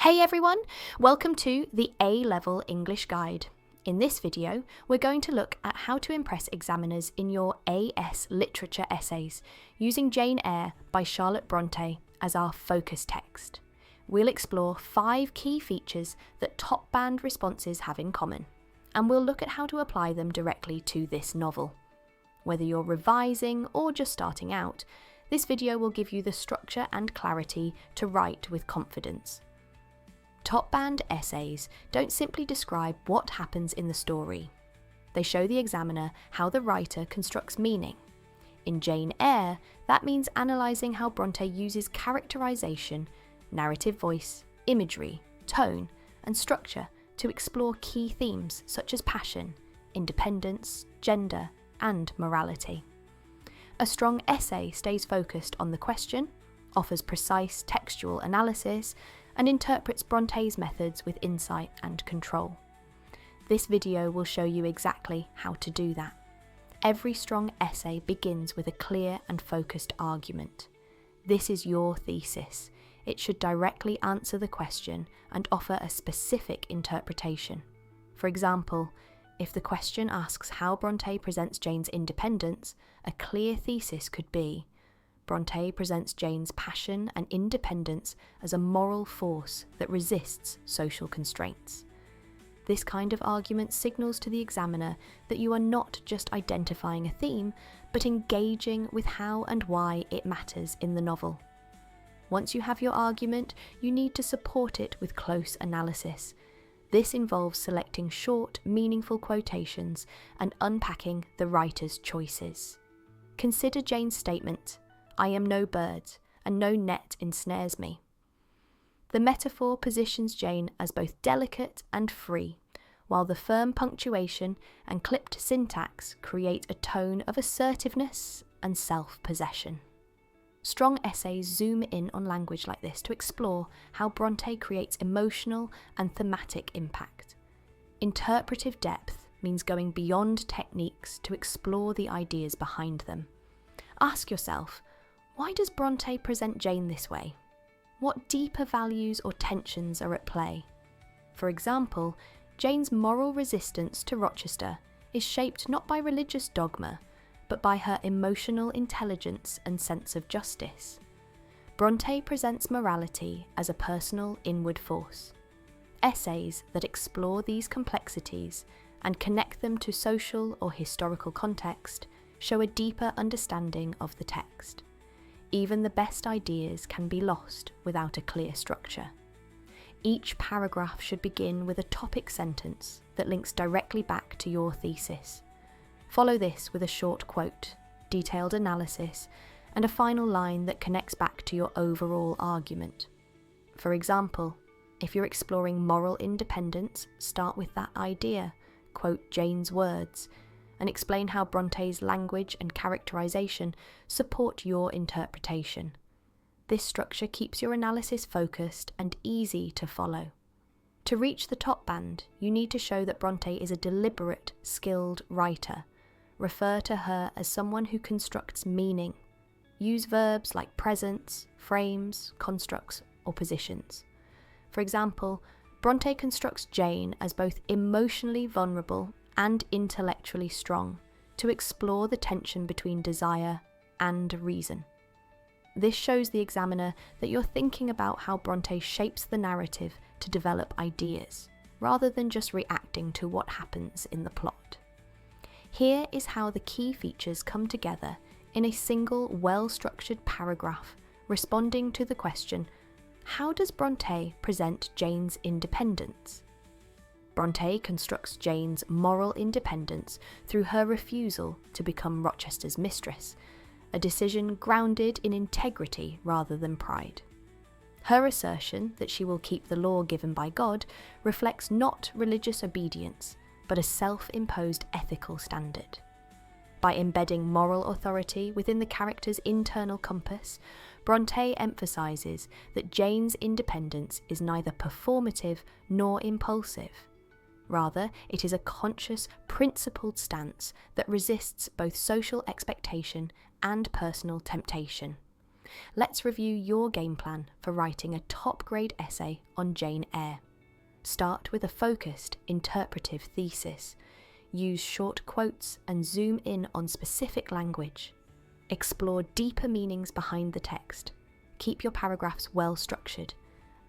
Hey everyone, welcome to the A-Level English Guide. In this video, we're going to look at how to impress examiners in your AS literature essays using Jane Eyre by Charlotte Brontë as our focus text. We'll explore 5 key features that top band responses have in common, and we'll look at how to apply them directly to this novel. Whether you're revising or just starting out, this video will give you the structure and clarity to write with confidence. Top band essays don't simply describe what happens in the story. They show the examiner how the writer constructs meaning. In Jane Eyre, that means analysing how Brontë uses characterisation, narrative voice, imagery, tone, and structure to explore key themes such as passion, independence, gender, and morality. A strong essay stays focused on the question, offers precise textual analysis, and interprets Bronté's methods with insight and control. This video will show you exactly how to do that. Every strong essay begins with a clear and focused argument. This is your thesis. It should directly answer the question and offer a specific interpretation. For example, if the question asks how Brontë presents Jane's independence, a clear thesis could be: Brontë presents Jane's passion and independence as a moral force that resists social constraints. This kind of argument signals to the examiner that you are not just identifying a theme, but engaging with how and why it matters in the novel. Once you have your argument, you need to support it with close analysis. This involves selecting short, meaningful quotations and unpacking the writer's choices. Consider Jane's statement: "I am no bird, and no net ensnares me." The metaphor positions Jane as both delicate and free, while the firm punctuation and clipped syntax create a tone of assertiveness and self-possession. Strong essays zoom in on language like this to explore how Brontë creates emotional and thematic impact. Interpretive depth means going beyond techniques to explore the ideas behind them. Ask yourself, why does Brontë present Jane this way? What deeper values or tensions are at play? For example, Jane's moral resistance to Rochester is shaped not by religious dogma, but by her emotional intelligence and sense of justice. Brontë presents morality as a personal inward force. Essays that explore these complexities and connect them to social or historical context show a deeper understanding of the text. Even the best ideas can be lost without a clear structure. Each paragraph should begin with a topic sentence that links directly back to your thesis. Follow this with a short quote, detailed analysis, and a final line that connects back to your overall argument. For example, if you're exploring moral independence, start with that idea, quote Jane's words, and explain how Bronté's language and characterisation support your interpretation. This structure keeps your analysis focused and easy to follow. To reach the top band, you need to show that Brontë is a deliberate, skilled writer. Refer to her as someone who constructs meaning. Use verbs like presents, frames, constructs, or positions. For example, Brontë constructs Jane as both emotionally vulnerable and intellectually strong, to explore the tension between desire and reason. This shows the examiner that you're thinking about how Brontë shapes the narrative to develop ideas, rather than just reacting to what happens in the plot. Here is how the key features come together in a single, well-structured paragraph, responding to the question: how does Brontë present Jane's independence? Brontë constructs Jane's moral independence through her refusal to become Rochester's mistress, a decision grounded in integrity rather than pride. Her assertion that she will keep the law given by God reflects not religious obedience, but a self-imposed ethical standard. By embedding moral authority within the character's internal compass, Brontë emphasises that Jane's independence is neither performative nor impulsive. Rather, it is a conscious, principled stance that resists both social expectation and personal temptation. let's review your game plan for writing a top-grade essay on Jane Eyre. Start with a focused, interpretive thesis. Use short quotes and zoom in on specific language. Explore deeper meanings behind the text. Keep your paragraphs well structured.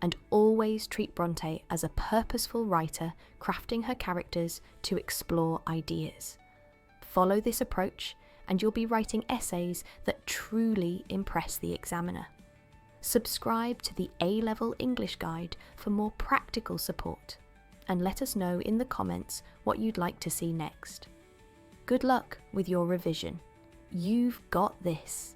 And always treat Brontë as a purposeful writer crafting her characters to explore ideas. Follow this approach and you'll be writing essays that truly impress the examiner. Subscribe to the A-Level English Guide for more practical support, and let us know in the comments what you'd like to see next. Good luck with your revision. You've got this.